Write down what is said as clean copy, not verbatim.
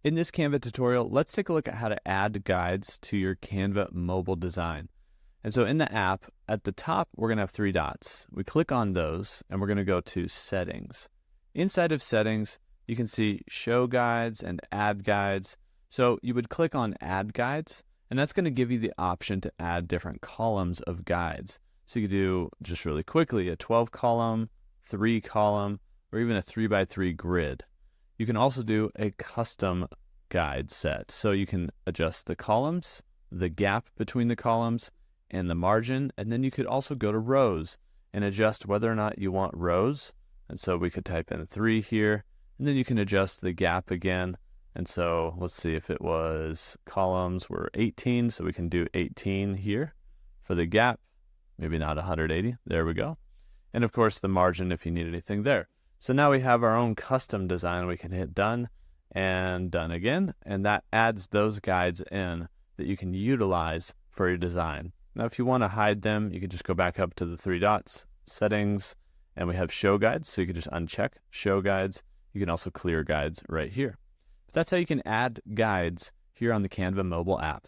In this Canva tutorial, let's take a look at how to add guides to your Canva mobile design. And so in the app, at the top, we're going to have three dots. We click on those, and we're going to go to Settings. Inside of Settings, you can see Show Guides and Add Guides. So you would click on Add Guides, and that's going to give you the option to add different columns of guides. So you could do, just really quickly, a 12-column, 3-column, or even a 3x3 grid. You can also do a custom guide set. So you can adjust the columns, the gap between the columns, and the margin. And then you could also go to rows and adjust whether or not you want rows. And so we could type in 3 here, and then you can adjust the gap again. And so let's see, if it was columns were 18, so we can do 18 here for the gap, maybe not 180. There we go. And of course the margin if you need anything there. So now we have our own custom design. We can hit done and done again, and that adds those guides in that you can utilize for your design. Now, if you want to hide them, you can just go back up to the three dots, settings, and we have show guides. So you can just uncheck show guides. You can also clear guides right here. But that's how you can add guides here on the Canva mobile app.